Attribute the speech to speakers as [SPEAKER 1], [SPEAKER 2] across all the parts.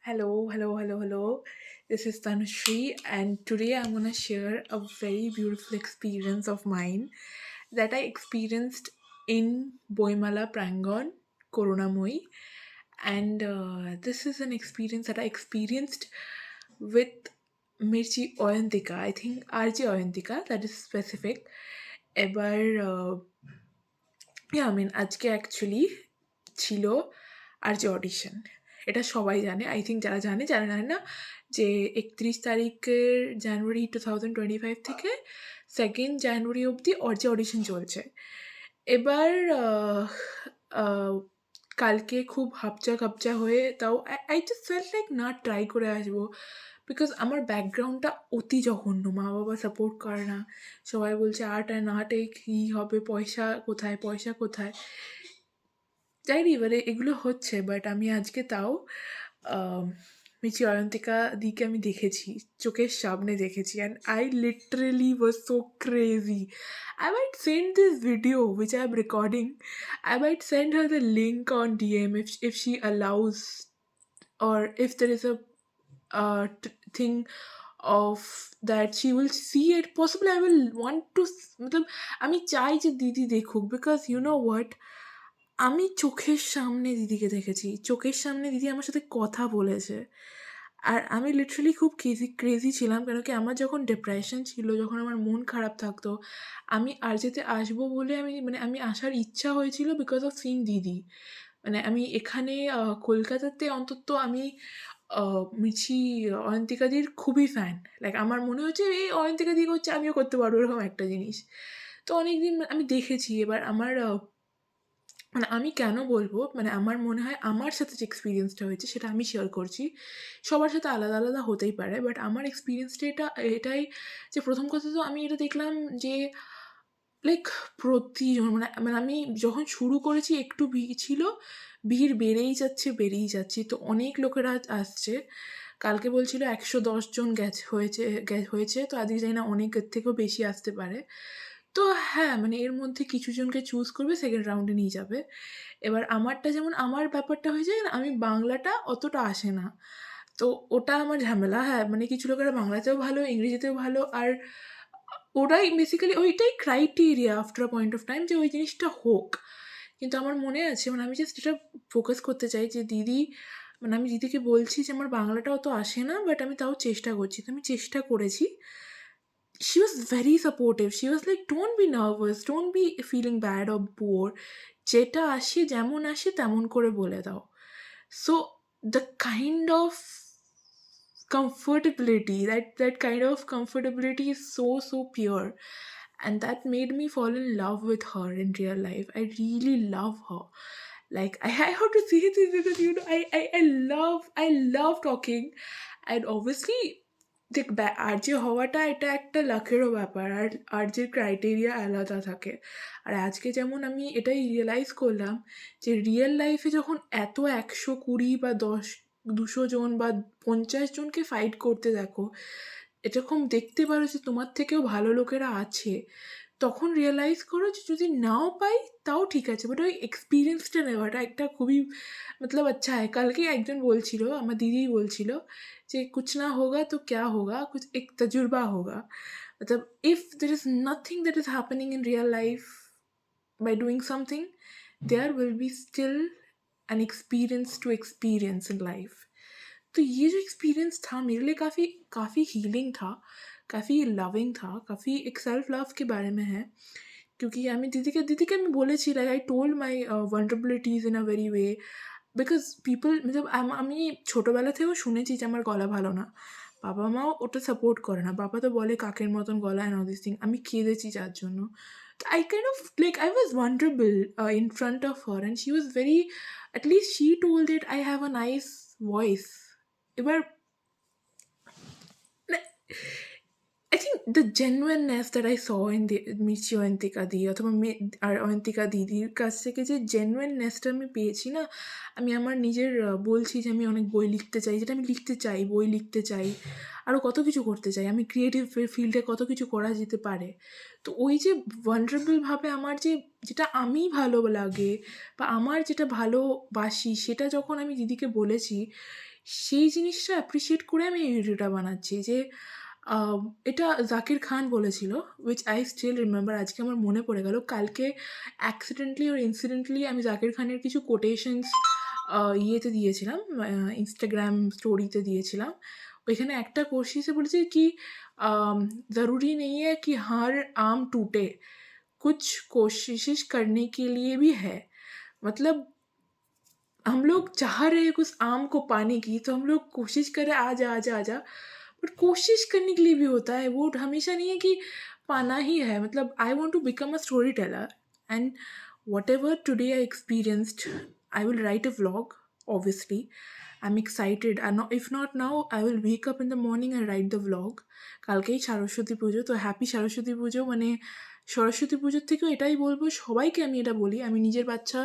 [SPEAKER 1] Hello, hello, hello, hello. This is Tanushree, and today I'm gonna share a very beautiful experience of mine that I experienced in Boimala Prangon, Corunamoi. And this is an experience that I experienced with Mirchi Oyantika. I think RJ Oyantika, that is specific. এবার আজকে actually ছিল আর যে audition এটা সবাই জানে I think যারা জানে যারা জানে না যে 31 তারিখের জানুয়ারি 2025 থেকে 2 জানুয়ারি অবধি যে অডিশন চলছে এবার কালকে খুব হাপচা খাপচা হয়ে তাও আই জাস্ট ফেল্ট লাইক না ট্রাই করে আসবো বিকজ আমার ব্যাকগ্রাউন্ডটা অতি জঘন্য মা বাবা সাপোর্ট করে না সবাই বলছে আর্ট অ্যান্ড আর্টে কী হবে পয়সা কোথায় পয়সা কোথায় জানি এবারে এগুলো হচ্ছে বাট আমি আজকে তাও মিচি অয়ন্তিকা দিকে আমি দেখেছি চোখের সামনে দেখেছি and I literally was so crazy I might send this video which I'm recording. I might send her the link on DM if she allows or if there is a thing of that she will see it. Possibly I will want to matlab আমি চাই যে দিদি দেখুক because you know what আমি চোখের সামনে দিদিকে দেখেছি চোখের সামনে দিদি আমার সাথে কথা বলেছে আর আমি লিটারালি খুব ক্রেজি ছিলাম কেন কি আমার যখন ডিপ্রেশন ছিল যখন আমার মন খারাপ থাকতো আমি আর যেতে আসবো বলে আমি আসার ইচ্ছা হয়েছিল বিকজ অফ সিং দিদি আমি এখানে কলকাতাতে অন্তত আমি মিছি অয়ন্তিকাদির খুবই ফ্যান লাইক আমার মনে হচ্ছে এই অয়ন্তিকা দি করছে আমিও করতে পারবো এরকম একটা জিনিস তো অনেকদিন আমি দেখেছি এবার আমার আমি কেন বলবো আমার মনে হয় আমার সাথে যে এক্সপিরিয়েন্সটা হয়েছে সেটা আমি শেয়ার করছি সবার সাথে আলাদা আলাদা হতেই পারে বাট আমার এক্সপিরিয়েন্সটা এটাই যে প্রথম কথা তো আমি এটা দেখলাম যে লাইক প্রতিজন আমি যখন শুরু করেছি একটু ভিড় ছিল ভিড় বেড়েই যাচ্ছে তো অনেক লোকেরা আসছে কালকে বলছিল 110 জন হয়েছে তো আজকে জানি না অনেকের থেকেও বেশি আসতে পারে তো হ্যাঁ এর মধ্যে কিছু জনকে চুজ করবে সেকেন্ড রাউন্ডে নিয়ে যাবে এবার আমারটা যেমন আমার ব্যাপারটা হয়ে যায় আমি বাংলাটা অতটা আসে না তো ওটা আমার ঝামেলা হ্যাঁ কিছু লোকেরা বাংলাতেও ভালো ইংরেজিতেও ভালো আর ওরাই বেসিক্যালি ওইটাই criteria after a point of time যে ওই জিনিসটা হোক কিন্তু আমার মনে আছে আমি জাস্ট এটা ফোকাস করতে চাই যে দিদি আমি দিদিকে বলছি যে আমার বাংলাটা অত আসে না বাট আমি তাও চেষ্টা করছি তো আমি চেষ্টা করেছি she was very supportive. She was like, don't be nervous, don't be feeling bad or poor. যেটা আসে যেমন আসে তেমন করে বলে দাও so the kind of comfortability that kind of comfortability is so pure and that made me fall in love with her in real life. I really love her. Like I have to say this because I love talking and obviously দেখ RJ হওয়াটা এটা একটা লাখেরও ব্যাপার আর আরজের criteria আলাদা থাকে আর আজকে যেমন আমি এটাই রিয়েলাইজ করলাম যে রিয়েল লাইফে যখন এত 120 বা 200 জন বা 50 জনকে ফাইট করতে দেখো এরকম দেখতে পারো যে তোমার থেকেও ভালো লোকেরা আছে তখন রিয়েলাইজ করো যে যদি নাও পাই তাও ঠিক আছে বাট ওই এক্সপিরিয়েন্সটা নেওয়াটা একটা খুবই আচ্ছা হয় কালকে একজন বলছিল আমার দিদি বলছিল যে कुछ ना होगा तो क्या होगा कुछ एक तजुर्बा होगा if there is nothing that is happening in real life by doing something there will be still an experience to experience in life तो ये जो एक्सपीरियंस था मेरे लिए काफ़ी काफ़ी हीलिंग था काफ़ी लविंग था काफ़ी एक सेल्फ लव के बारे में है क्योंकि दीदी के मैं बोले छी like I told my vulnerabilities in a very way because people আমি ছোটোবেলা থেকেও শুনেছি যে আমার গলা ভালো না বাবা মাও ওটা সাপোর্ট করে না বাবা তো বলে কাকের মতন গলা অ্যান্ড অল দিস থিং আমি কেঁদেছি যার জন্য তো I kind of like I was vulnerable in front of her and she was very at least she told it I have a nice voice এবার I think the genuineness that I saw in the মিষ্টি অয়ন্তিকা দি অথবা আর অয়ন্তিকা দিদির কাছ থেকে যে জেনুইননেসটা আমি পেয়েছি না আমি আমার নিজের বলছি যে আমি অনেক বই লিখতে চাই যেটা আমি লিখতে চাই বই লিখতে চাই আরও কত কিছু করতে চাই আমি ক্রিয়েটিভ ফিল্ডে কত কিছু করা যেতে পারে তো ওই যে ভালনারেবলভাবে আমার যেটা আমি ভালো লাগে বা আমার যেটা ভালোবাসি সেটা যখন আমি দিদিকে বলেছি সেই জিনিসটা অ্যাপ্রিশিয়েট করে আমি এই ভিডিওটা বানাচ্ছি যে এটা জাকির খান বলেছিল, which I still remember, আজকে আমার মনে পড়ে গেল। কালকে accidentally or incidentally আমি জাকির খানের কিছু quotations ইয়েতে দিয়েছিলাম, Instagram স্টোরিতে দিয়েছিলাম। ওইখানে একটা কোशिशে বলেছে কি ज़रूरी नहीं है कि हर आम टूटे, कुछ कोशिश करने के लिए भी है। मतलब हम लोग चाह रहे हैं उस आम को पाने की, तो हम लोग कोशिश करें आजा, आजा, आजा। बट कोशिश करने के लिए भी होता है, वो हमेशा नहीं है कि पाना ही है। मतलब I want to become a story teller and whatever today I experienced, I will write a vlog obviously. I'm excited, and if not now, I will wake up in the morning and write the vlog. কালকেই সরস্বতী পুজো, তো happy Saraswati পুজো। মানে সরস্বতী পুজোর থেকেও এটাই বলবো সবাইকে, আমি এটা বলি, আমি নিজের বাচ্চা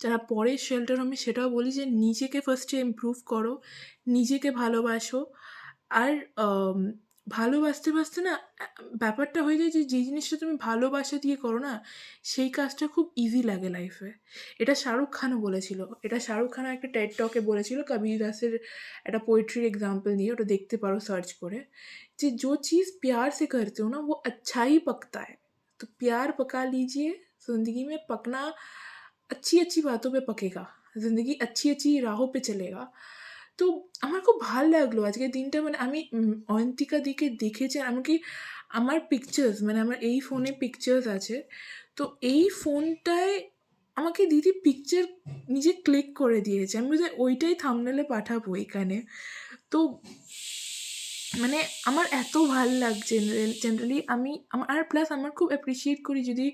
[SPEAKER 1] যারা পড়ে শেল্টার হোমে সেটাও বলি যে নিজেকে ফার্স্টে ইমপ্রুভ করো, নিজেকে ভালোবাসো। আর ভালোবাসতে বাসতে না ব্যাপারটা হয়ে যায় যে যে জিনিসটা তুমি ভালোবাসা দিয়ে করো না, সেই কাজটা খুব ইজি লাগে লাইফে। এটা শাহরুখ খানও বলেছিল, এটা শাহরুখ খানও একটা টেড টকে বলেছিল কবির দাসের একটা পোয়েট্রির এক্সাম্পল দিয়ে, ওটা দেখতে পারো সার্চ করে, যে जो चीज़ प्यार से करते हो ना वो अच्छा ही पकता है। तो प्यार पका लीजिए, ज़िंदगी में पकना अच्छी अच्छी बातों पे पकेगा, ज़िंदगी अच्छी अच्छी राहों पे चलेगा। তো আমার খুব ভাল লাগলো আজকের দিনটা। মানে আমি অয়ন্তিকা দিকে দেখেছি, আর এমনকি আমার পিকচার্স, মানে আমার এই ফোনে পিকচার্স আছে, তো এই ফোনটায় আমাকে দিদি পিকচার নিজে ক্লিক করে দিয়েছে। আমি বোধহয় ওইটাই থাম্বনেলে পাঠাবো এখানে। তো মানে আমার এত ভাল লাগছে জেনারেলি। আমি আর প্লাস আমার খুব অ্যাপ্রিসিয়েট করি যদি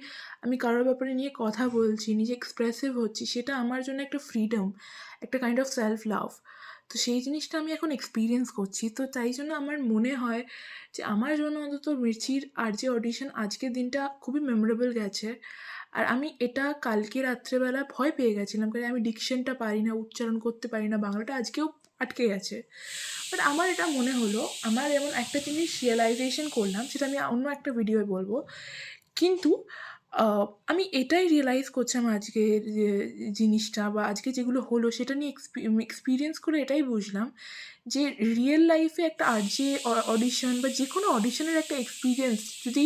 [SPEAKER 1] আমি কারোর ব্যাপারে নিয়ে কথা বলছি, নিজে এক্সপ্রেসিভ হচ্ছি, সেটা আমার জন্য একটা ফ্রিডম, একটা কাইন্ড অফ সেলফ লাভ। তো সেই জিনিসটা আমি এখন এক্সপিরিয়েন্স করছি। তো তাই জন্য আমার মনে হয় যে আমার জন্য অন্তত মির্চির আরজে অডিশন আজকের দিনটা খুবই মেমোরেবল গেছে। আর আমি এটা কালকে রাত্রেবেলা ভয় পেয়ে গেছিলাম, কারণ আমি ডিকশনটা পারি না, উচ্চারণ করতে পারি না, বাংলাটা আজকেও আটকে গেছে। বাট আমার এটা মনে হলো, আমার এমন একটা জিনিস রিয়েলাইজেশন করলাম, সেটা আমি অন্য একটা ভিডিওয়ে বলবো। কিন্তু আমি এটাই রিয়েলাইজ করছিলাম আজকের যে জিনিসটা বা আজকে যেগুলো হলো সেটা নিয়ে এক্সপিরিয়েন্স করে এটাই বুঝলাম যে রিয়েল লাইফে একটা আরজে অডিশন বা যে কোনো অডিশনের একটা এক্সপিরিয়েন্স যদি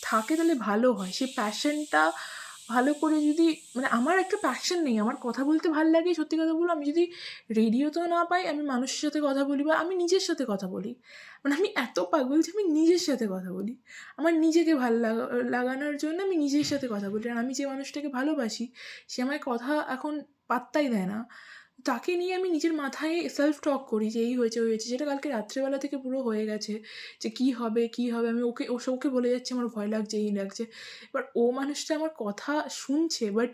[SPEAKER 1] থাকে তাহলে ভালো হয়। সেই প্যাশনটা ভালো করে যদি, মানে আমার একটা প্যাশন নেই, আমার কথা বলতে ভাল লাগে, সত্যি কথা বলবো। আমি যদি রেডিওতেও না পাই, আমি মানুষের সাথে কথা বলি বা আমি নিজের সাথে কথা বলি। মানে আমি এত পাগল যে আমি নিজের সাথে কথা বলি। আমার নিজেকে লাগানোর জন্য আমি নিজের সাথে কথা বলি। আর আমি যে মানুষটাকে ভালোবাসি সে আমায় কথা এখন পাত্তাই দেয় না। তাকে নিয়ে আমি নিজের মাথায় সেলফ টক করি যে এই হয়েছে, ওই হয়েছে। যেটা কালকে রাত্রেবেলা থেকে পুরো হয়ে গেছে যে কী হবে, কী হবে? আমি ওকে বলে যাচ্ছি আমার ভয় লাগছে, এই লাগছে। এবার ও মানুষটা আমার কথা শুনছে, বাট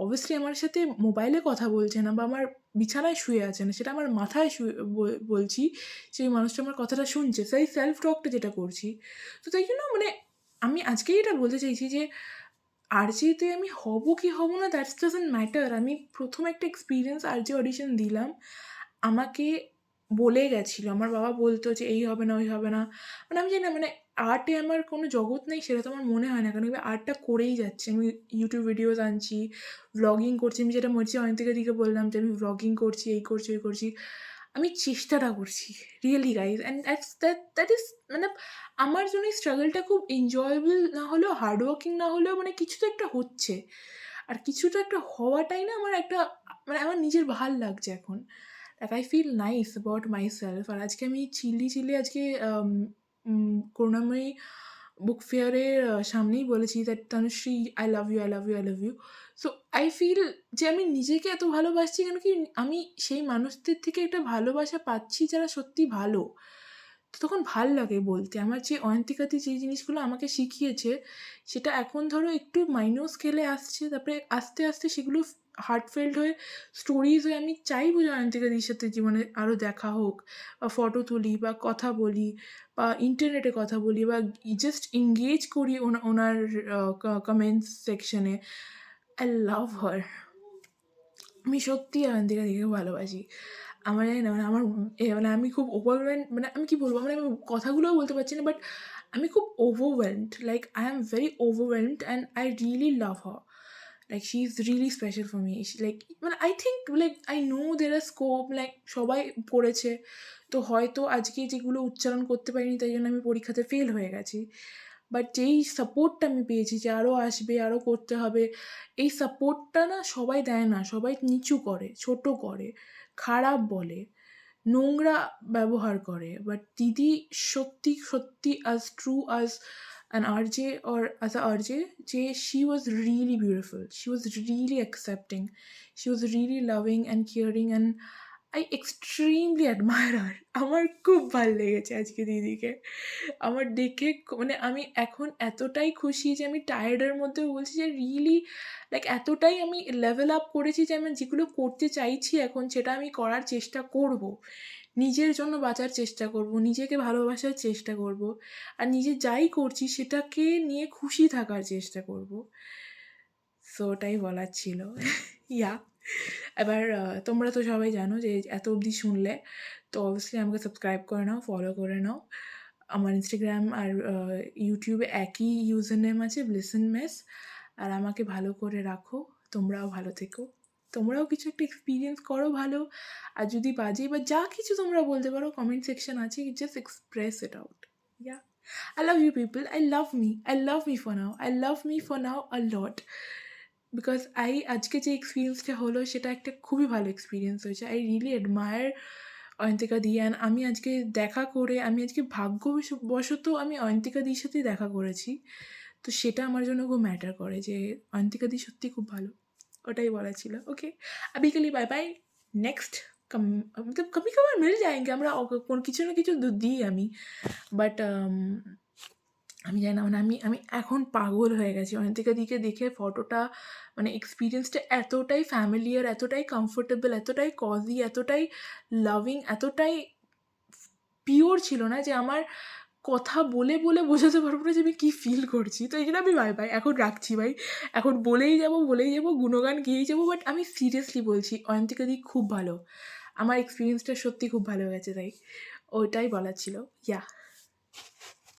[SPEAKER 1] অবভিয়াসলি আমার সাথে মোবাইলে কথা বলছে না বা আমার বিছানায় শুয়ে আছে না, সেটা আমার মাথায় শুয়ে বলছি। সেই মানুষটা আমার কথাটা শুনছে, সেই সেলফ টকটা যেটা করছি। তো তাই জন্য মানে আমি আজকেই এটা বলতে চাইছি যে আরজেতে আমি হব কি হব না দ্যাটস ডাজন্ট ম্যাটার। আমি প্রথম একটা এক্সপিরিয়েন্স আরজে অডিশন দিলাম। আমাকে বলে গেছিল, আমার বাবা বলতো যে এই হবে না, ওই হবে না। মানে আমি জানি না, মানে আর্টে আমার কোনো জগৎ নেই সেটা তো আমার মনে হয় না। কারণ আমি আর্টটা করেই যাচ্ছি। আমি ইউটিউব ভিডিওস আনছি, ভ্লগিং করছি। আমি যেটা মর্জি অয়ন্তিকা দিকে বললাম যে আমি ভ্লগিং করছি, এই করছি, ওই করছি। আমি চেষ্টাটা করছি। Really guys, and that is মানে আমার জন্য এই স্ট্রাগলটা খুব এনজয়েবল না হলেও, হার্ড ওয়ার্কিং না হলেও, মানে কিছু তো একটা হচ্ছে। আর কিছু তো একটা হওয়াটাই না আমার একটা, মানে আমার নিজের ভাল লাগছে এখন। Like I feel nice about myself. আর আজকে আমি চিল্লি আজকে করুণাময়ী বুক ফেয়ারের সামনেই বলেছি that Tanushree I love you, I love you, I love you. So I feel যে আমি নিজেকে এত ভালোবাসছি কেন কি আমি সেই মানুষদের থেকে একটা ভালোবাসা পাচ্ছি যারা সত্যি ভালো। তো তখন ভাল লাগে বলতে। আমার যে অয়ন্তিকাদি যে জিনিসগুলো আমাকে শিখিয়েছে সেটা এখন ধরো একটু মাইনর স্কেলে আসছে। তারপরে আস্তে, আস্তে সেগুলো হার্টফেল্ট হয়ে স্টোরিজ হয়ে আমি চাইবো যে অয়ন্তিকাদির সাথে জীবনে আরও দেখা হোক বা ফটো তুলি বা কথা বলি বা ইন্টারনেটে কথা বলি বা জাস্ট এনগেজ করি ওনার কমেন্টস সেকশনে। আই লাভ হার। আমি সত্যিই অয়ন্তিকা দিকে ভালোবাসি। আমার জানি না, মানে আমার মানে আমি খুব ওভারওয়েলড, মানে আমি কী বলবো, মানে আমি কথাগুলোও বলতে পারছি না, বাট আমি খুব overwhelmed, like I am very overwhelmed and I really love her. Like she is really special for me. Like মানে I think like I know there are scope, like সবাই পড়েছে, তো হয়তো আজকে যেগুলো উচ্চারণ করতে পারিনি তাই জন্য আমি পরীক্ষাতে ফেল হয়ে গেছি। বাট যেই সাপোর্টটা আমি পেয়েছি যে আরও আসবে, আরও করতে হবে, এই সাপোর্টটা না সবাই দেয় না। সবাই নিচু করে, ছোট করে, খারাপ বলে, নোংরা ব্যবহার করে। বাট দিদি সত্যি, সত্যি as true as an RJ or as a RJ, যে she was really beautiful. She was really accepting. She was really loving and caring and I extremely admire her. আমার খুব ভাল লেগেছে আজকে দিদিকে। আমার দেখে মানে আমি এখন এতটাই খুশি যে আমি টায়ার্ডের মধ্যেও বলছি যে রিয়েলি লাইক এতটাই আমি লেভেল আপ করেছি যে আমি যেগুলো করতে চাইছি এখন সেটা আমি করার চেষ্টা করব। নিজের জন্য বাঁচার চেষ্টা করব, নিজেকে ভালোবাসার চেষ্টা করব, আর নিজে যাই করছি সেটাকে নিয়ে খুশি থাকার চেষ্টা করব। সো ওটাই বলার ছিল। ইয়া এবার তোমরা তো সবাই জানো যে এত অবধি শুনলে তো অবভিয়াসলি আমাকে সাবস্ক্রাইব করে নাও, ফলো করে নাও। আমার ইনস্টাগ্রাম আর ইউটিউবে একই ইউজার নেম আছে, ব্লিসন মেস। আর আমাকে ভালো করে রাখো, তোমরাও ভালো থেকো। তোমরাও কিছু একটা এক্সপিরিয়েন্স করো ভালো, আর যদি বাজে বা যা কিছু তোমরা বলতে পারো কমেন্ট সেকশন আছে, just express it out. Yeah I love you people. I love me. I love me for now. I love me for now a lot. Because আজকে যে এক্সপিরিয়েন্সটা হলো সেটা একটা খুবই ভালো এক্সপিরিয়েন্স হয়েছে। I really admire Ayantika the. And আমি আজকে দেখা করে আমি আজকে ভাগ্যবশত আমি অয়ন্তিকা দির সাথেই দেখা করেছি। তো সেটা আমার জন্য খুব ম্যাটার করে যে অয়ন্তিকা দি সত্যি খুব ভালো। ওটাই বলা ছিল। ওকে, अभी के लिए बाय बाय। नेक्स्ट मतलब कभी कभार मिल जाएंगे আমরা কিছু না কিছু দিই আমি, বাট আমি জানি না মানে আমি এখন পাগল হয়ে গেছি অয়ন্তিকা দিকে দেখে। ফটোটা মানে এক্সপিরিয়েন্সটা এতটাই ফ্যামিলিয়ার, এতটাই কমফোর্টেবল, এতটাই কজি, এতটাই লাভিং, এতটাই পিওর ছিল না যে আমার কথা বলে বলে বোঝাতে পারবো না যে আমি কী ফিল করছি। তো এই জন্য আমি বাই বাই এখন রাখছি ভাই। এখন বলেই যাবো, গুণগান গেয়েই যাবো। বাট আমি সিরিয়াসলি বলছি অয়ন্তিকা দি খুব ভালো। আমার এক্সপিরিয়েন্সটা সত্যি খুব ভালো গেছে, তাই ওইটাই বলার ছিল। ইয়া।